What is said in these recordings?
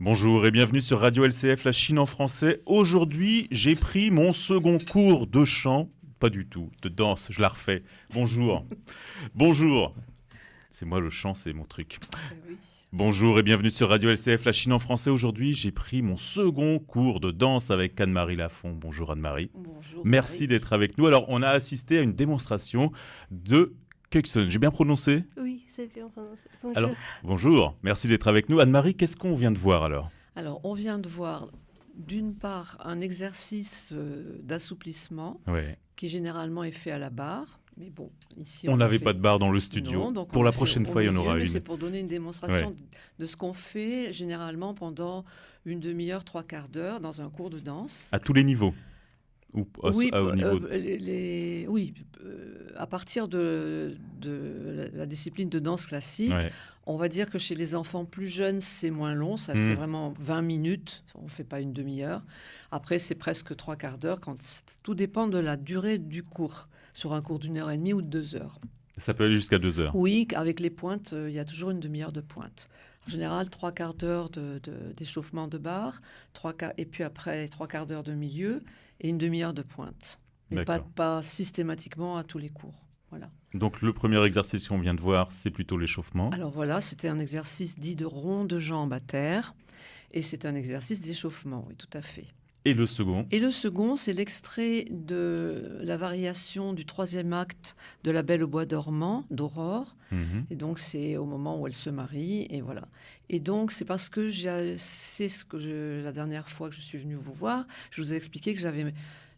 Bonjour et bienvenue sur Radio LCF, la Chine en français. Aujourd'hui, j'ai pris mon second cours de chant, pas du tout, de danse, je la refais. Bonjour. Bonjour. C'est moi le chant, c'est mon truc. Oui. Bonjour et bienvenue sur Radio LCF, la Chine en français. Aujourd'hui, j'ai pris mon second cours de danse avec Anne-Marie Lafont. Bonjour Anne-Marie. Bonjour. Merci d'être avec nous. Alors, on a assisté à une démonstration de Kuksun. J'ai bien prononcé ? Oui, c'est bien prononcé. Bonjour. Alors, bonjour, merci d'être avec nous. Anne-Marie, qu'est-ce qu'on vient de voir alors ? Alors, on vient de voir d'une part un exercice d'assouplissement Ouais. qui généralement est fait à la barre. Mais bon, ici On n'avait fait... pas de barre dans le studio. Non, donc pour on la fait prochaine au fois, il y en milieu, aura mais une. c'est pour donner une démonstration de ce qu'on fait généralement pendant une demi-heure, trois quarts d'heure dans un cours de danse. À tous les niveaux ou Oui, au niveau à partir de la discipline de danse classique, Ouais. on va dire que chez les enfants plus jeunes, c'est moins long, c'est vraiment 20 minutes, on ne fait pas une demi-heure. Après, c'est presque trois quarts d'heure, tout dépend de la durée du cours, sur un cours d'une heure et demie ou de 2 heures. Ça peut aller jusqu'à 2 heures. Oui, avec les pointes, il y a toujours une demi-heure de pointe. En général, trois quarts d'heure d'échauffement de barre, et puis après, trois quarts d'heure de milieu et une demi-heure de pointe. Mais pas systématiquement à tous les cours. Voilà. Donc le premier exercice qu'on vient de voir, c'est plutôt l'échauffement. Alors voilà, c'était un exercice dit de rond de jambe à terre. Et c'est un exercice d'échauffement, oui, tout à fait. Et le second ? Et le second, c'est l'extrait de la variation du troisième acte de La Belle au bois dormant, d'Aurore. Et donc, c'est au moment où elle se marie, et voilà. Et donc, c'est parce que la dernière fois que je suis venue vous voir, je vous ai expliqué que j'avais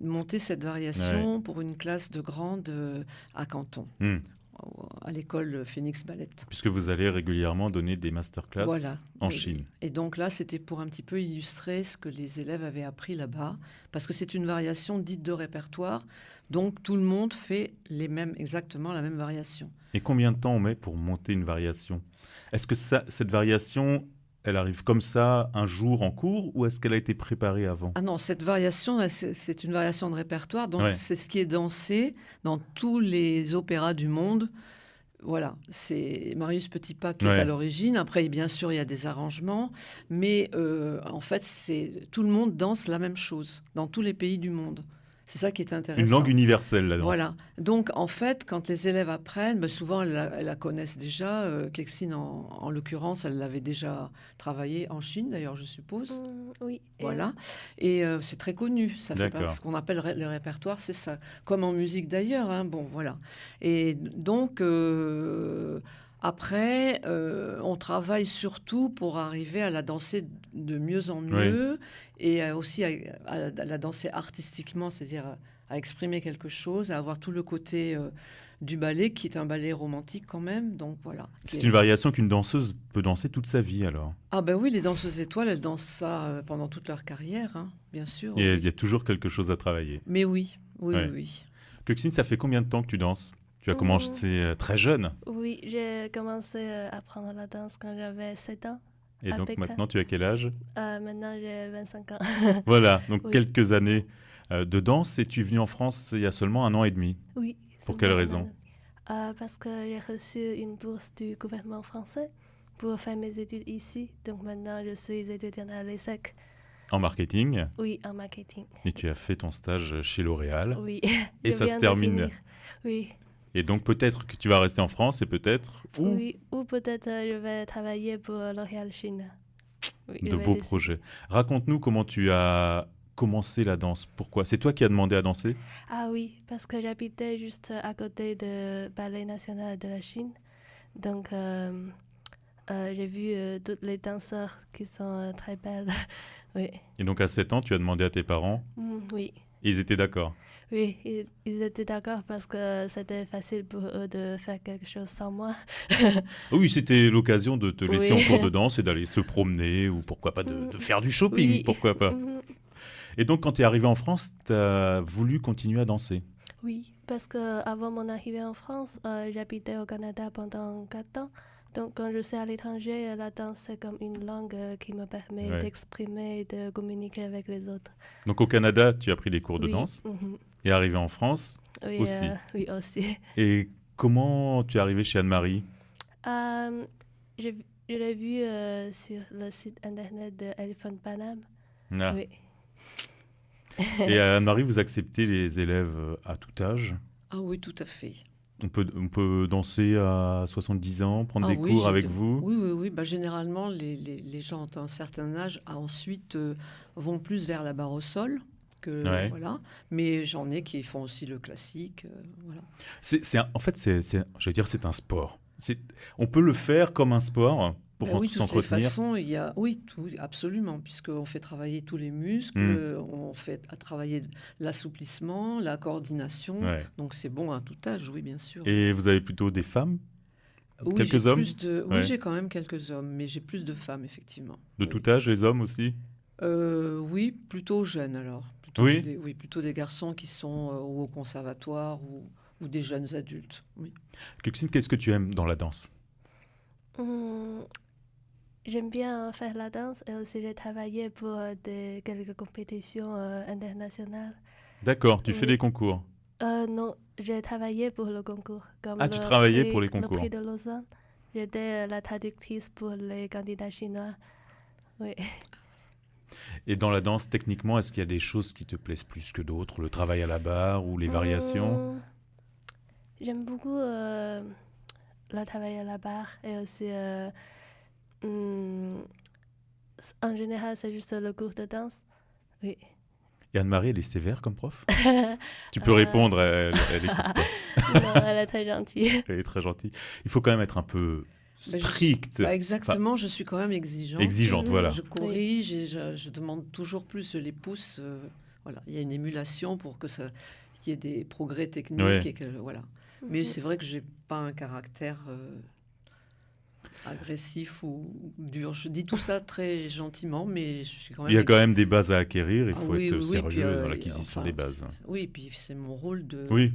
monté cette variation pour une classe de grande à Canton. À l'école Phoenix Ballet. Puisque vous allez régulièrement donner des masterclass en Chine. Et donc là, c'était pour un petit peu illustrer ce que les élèves avaient appris là-bas, parce que c'est une variation dite de répertoire, donc tout le monde fait exactement la même variation. Et combien de temps on met pour monter une variation ? Est-ce que cette variation, elle arrive comme ça un jour en cours, ou est-ce qu'elle a été préparée avant ? Ah non, cette variation, c'est une variation de répertoire, donc c'est ce qui est dansé dans tous les opéras du monde. Voilà, c'est Marius Petipa qui est à l'origine. Après, bien sûr, il y a des arrangements, mais en fait, tout le monde danse la même chose dans tous les pays du monde. C'est ça qui est intéressant. Une langue universelle, la danse. Voilà. Donc, en fait, quand les élèves apprennent, souvent, elles la connaissent déjà. Kexine, en l'occurrence, elle l'avait déjà travaillé en Chine, d'ailleurs, je suppose. Oui. Voilà. Et c'est très connu. Ça fait ce qu'on appelle le répertoire, c'est ça. Comme en musique, d'ailleurs. Hein. Bon, voilà. Et donc... Après, on travaille surtout pour arriver à la danser de mieux en mieux et aussi à la danser artistiquement, c'est-à-dire à exprimer quelque chose, à avoir tout le côté du ballet, qui est un ballet romantique quand même. Donc voilà. C'est une variation qu'une danseuse peut danser toute sa vie alors. Ah ben oui, les danseuses étoiles, elles dansent ça pendant toute leur carrière, hein, bien sûr. Et il y a toujours quelque chose à travailler. Mais oui. Kuksin, ça fait combien de temps que tu danses ? Tu as commencé très jeune. Oui, j'ai commencé à apprendre la danse quand j'avais 7 ans. Et donc maintenant, tu as quel âge ? Maintenant, j'ai 25 ans. Voilà, donc quelques années de danse. Et tu es venue en France il y a seulement 1 an et demi. Oui. Pour quelle raison ? Parce que j'ai reçu une bourse du gouvernement français pour faire mes études ici. Donc maintenant, je suis étudiante à l'ESSEC. En marketing ? Oui, en marketing. Et tu as fait ton stage chez L'Oréal ? Oui. Et ça se termine ? Oui. Et donc peut-être que tu vas rester en France et peut-être... Oui, ou peut-être je vais travailler pour L'Oréal Chine. Oui, de beaux projets. Raconte-nous comment tu as commencé la danse. Pourquoi ? C'est toi qui as demandé à danser ? Ah oui, parce que j'habitais juste à côté du Ballet national de la Chine. Donc j'ai vu toutes les danseurs qui sont très belles. Oui. Et donc à 7 ans, tu as demandé à tes parents ? Oui. Et ils étaient d'accord ? Oui, ils étaient d'accord parce que c'était facile pour eux de faire quelque chose sans moi. Oui, c'était l'occasion de te laisser en cours de danse et d'aller se promener ou pourquoi pas de faire du shopping, pourquoi pas. Et donc quand tu es arrivé en France, tu as voulu continuer à danser ? Oui, parce qu'avant mon arrivée en France, j'habitais au Canada pendant 4 ans. Donc, quand je suis à l'étranger, la danse, c'est comme une langue qui me permet d'exprimer et de communiquer avec les autres. Donc, au Canada, tu as pris des cours de danse et arrivé en France aussi. Oui, aussi. Et comment tu es arrivée chez Anne-Marie ? Je l'ai vu sur le site internet de Elephant Paname. Ah. Oui. Et Anne-Marie, vous acceptez les élèves à tout âge? Ah oui, tout à fait. On peut danser à 70 ans, prendre Ah des oui, cours avec vous? Oui. Bah, généralement, les gens d'un certain âge ensuite vont plus vers la barre au sol. Ouais. Voilà. Mais j'en ai qui font aussi le classique. Voilà. En fait, je veux dire, c'est un sport. On peut le faire comme un sport pour Ben oui, de toutes les s'entretenir. façons, il y a, oui, tout, absolument, puisqu'on fait travailler tous les muscles, on fait travailler l'assouplissement, la coordination. Ouais. Donc c'est bon à tout âge, oui, bien sûr. Et vous avez plutôt des femmes? Oui, Quelques hommes? Oui, j'ai quand même quelques hommes, mais j'ai plus de femmes, effectivement. De Oui. tout âge, les hommes aussi? Oui, plutôt jeunes alors. Oui. Plutôt des garçons qui sont ou au conservatoire ou des jeunes adultes. Oui. Kuxine, qu'est-ce que tu aimes dans la danse? J'aime bien faire la danse et aussi j'ai travaillé pour quelques compétitions internationales. D'accord, tu fais Oui. des concours. Non, j'ai travaillé pour le concours. Comme Ah, tu travaillais pour les concours. Le prix de Lausanne. J'étais la traductrice pour les candidats chinois. Oui. Et dans la danse, techniquement, est-ce qu'il y a des choses qui te plaisent plus que d'autres? Le travail à la barre ou les variations? J'aime beaucoup le travail à la barre et aussi, en général, c'est juste le cours de danse. Oui. Et Anne-Marie, elle est sévère comme prof? Tu peux répondre, elle écoute pas. Non, elle est très gentille. Elle est très gentille. Il faut quand même être un peu strict. Exactement, je suis quand même exigeante. Exigeante, voilà. Je corrige et je demande toujours plus, je les pousse. Voilà. Il y a une émulation pour qu'il y ait des progrès techniques. Ouais. Et que, voilà. Mais c'est vrai que je n'ai pas un caractère agressif ou dur. Je dis tout ça très gentiment, mais je suis quand même... Il y a quand même des bases à acquérir, il faut oui, être oui, sérieux puis, dans l'acquisition des bases. Oui, puis c'est mon rôle de... Oui,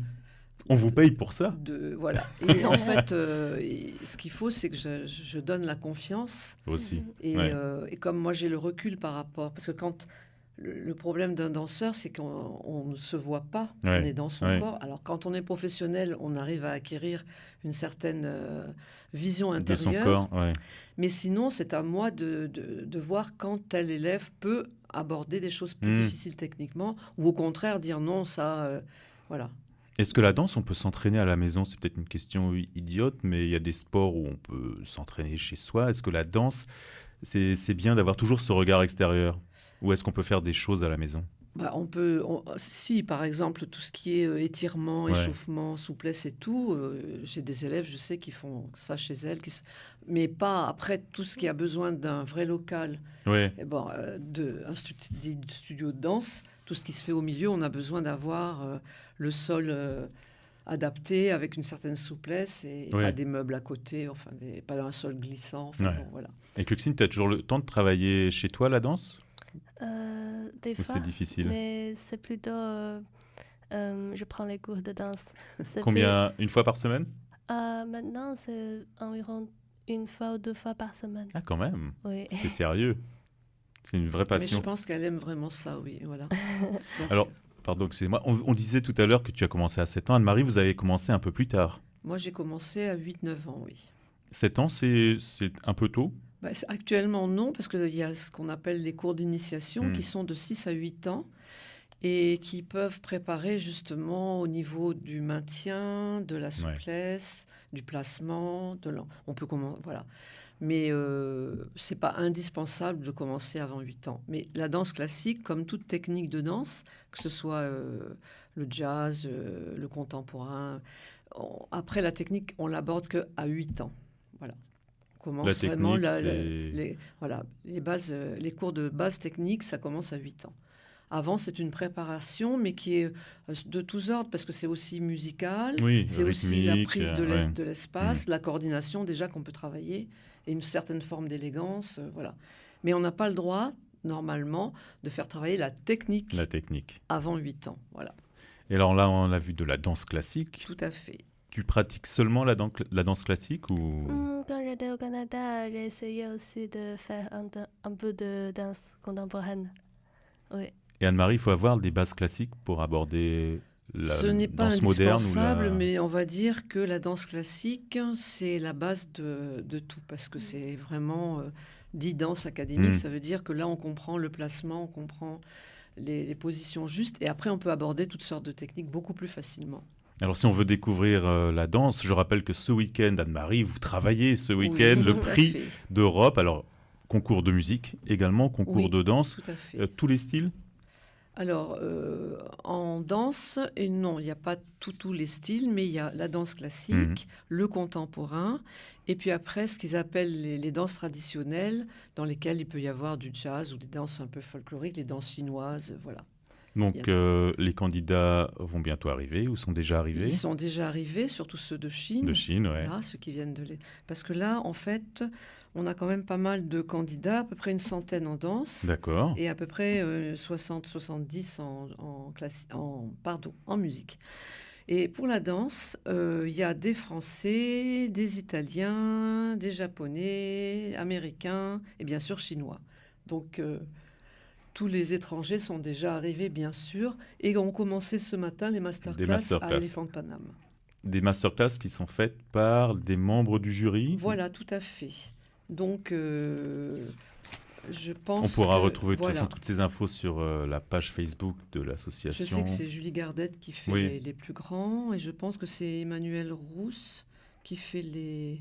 on vous paye pour ça. Voilà. Et en fait, ce qu'il faut, c'est que je donne la confiance. Aussi. Et, Ouais. et comme moi, j'ai le recul par rapport... Parce que quand... Le problème d'un danseur, c'est qu'on ne se voit pas, Ouais. on est dans son corps. Alors quand on est professionnel, on arrive à acquérir une certaine vision intérieure. De son corps, ouais. Mais sinon, c'est à moi de voir quand tel élève peut aborder des choses plus difficiles techniquement, ou au contraire dire non, ça... voilà. Est-ce que la danse, on peut s'entraîner à la maison? C'est peut-être une question idiote, mais il y a des sports où on peut s'entraîner chez soi. Est-ce que la danse, c'est bien d'avoir toujours ce regard extérieur? Ou est-ce qu'on peut faire des choses à la maison? Bah, si, par exemple, tout ce qui est étirement, échauffement, souplesse et tout, j'ai des élèves, je sais, qui font ça chez elles, mais pas après tout ce qui a besoin d'un vrai local, et bon, un studio de danse, tout ce qui se fait au milieu, on a besoin d'avoir le sol adapté avec une certaine souplesse et pas des meubles à côté, enfin, pas un sol glissant. Enfin, bon, voilà. Et Kuxine, tu as toujours le temps de travailler chez toi la danse? Des fois, c'est difficile. Mais c'est plutôt... je prends les cours de danse. Combien? Une fois par semaine? Maintenant, c'est environ 1 fois ou 2 fois par semaine. Ah, quand même. Oui. C'est sérieux. C'est une vraie passion. Mais je pense qu'elle aime vraiment ça, oui. Voilà. Donc, alors, pardon, excusez-moi. On disait tout à l'heure que tu as commencé à 7 ans. Anne-Marie, vous avez commencé un peu plus tard. Moi, j'ai commencé à 8-9 ans, oui. 7 ans, c'est un peu tôt? Actuellement, non, parce qu'il y a ce qu'on appelle les cours d'initiation qui sont de 6 à 8 ans et qui peuvent préparer justement au niveau du maintien, de la souplesse, du placement. On peut commencer, voilà. Mais ce n'est pas indispensable de commencer avant 8 ans. Mais la danse classique, comme toute technique de danse, que ce soit le jazz, le contemporain, après la technique, on l'aborde qu'à 8 ans. Voilà. Commence vraiment les bases, les cours de base technique, ça commence à 8 ans. Avant, c'est une préparation, mais qui est de tous ordres, parce que c'est aussi musical, c'est aussi la prise de l'espace, la coordination déjà qu'on peut travailler, et une certaine forme d'élégance, voilà. Mais on n'a pas le droit, normalement, de faire travailler la technique avant 8 ans. Voilà. Et alors là, on a vu de la danse classique. Tout à fait. Tu pratiques seulement la danse classique ou... Quand j'étais au Canada, j'ai essayé aussi de faire un peu de danse contemporaine. Oui. Et Anne-Marie, il faut avoir des bases classiques pour aborder Ce n'est pas danse moderne indispensable, mais on va dire que la danse classique, c'est la base de tout, parce que c'est vraiment dit danse académique. Ça veut dire que là, on comprend le placement, on comprend les positions justes, et après, on peut aborder toutes sortes de techniques beaucoup plus facilement. Alors, si on veut découvrir la danse, je rappelle que ce week-end, Anne-Marie, vous travaillez ce week-end le prix d'Europe. Alors, concours de musique également, concours de danse. Tout à fait. Tous les styles? Alors, en danse, non, il n'y a pas tous les styles, mais il y a la danse classique, le contemporain, et puis après, ce qu'ils appellent les danses traditionnelles, dans lesquelles il peut y avoir du jazz ou des danses un peu folkloriques, les danses chinoises, voilà. Donc, les candidats vont bientôt arriver ou sont déjà arrivés? Ils sont déjà arrivés, surtout ceux de Chine. De Chine, oui. Voilà, ceux qui viennent Parce que là, en fait, on a quand même pas mal de candidats, à peu près une centaine en danse. D'accord. Et à peu près 60-70 en musique. Et pour la danse, il y a des Français, des Italiens, des Japonais, Américains et bien sûr Chinois. Donc, tous les étrangers sont déjà arrivés, bien sûr, et ont commencé ce matin les masterclass à Elephant Panam. Des masterclass qui sont faites par des membres du jury? Voilà, tout à fait. Donc, je pense on pourra retrouver de toute façon toutes ces infos sur la page Facebook de l'association. Je sais que c'est Julie Gardette qui fait les plus grands, et je pense que c'est Emmanuel Rousse qui fait les...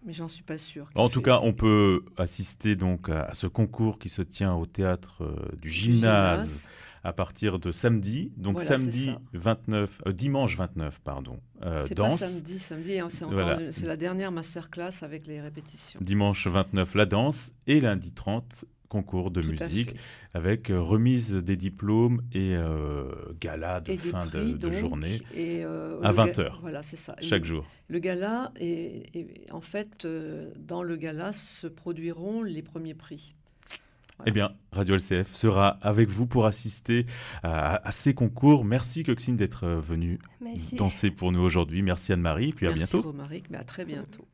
Mais j'en suis pas sûre. En tout cas, on peut assister donc à ce concours qui se tient au théâtre du gymnase à partir de samedi. Donc voilà, dimanche 29, pardon. C'est danse. Pas samedi, c'est la dernière masterclass avec les répétitions. Dimanche 29, la danse, et lundi 30, concours de musique avec remise des diplômes et gala de fin de journée à 20h. Voilà, c'est ça. Chaque jour. Le gala, en fait, dans le gala se produiront les premiers prix. Voilà. Eh bien, Radio LCF sera avec vous pour assister à ces concours. Merci Coxine d'être venue danser pour nous aujourd'hui. Merci Anne-Marie, puis à bientôt. Merci Romaric, mais à très bientôt.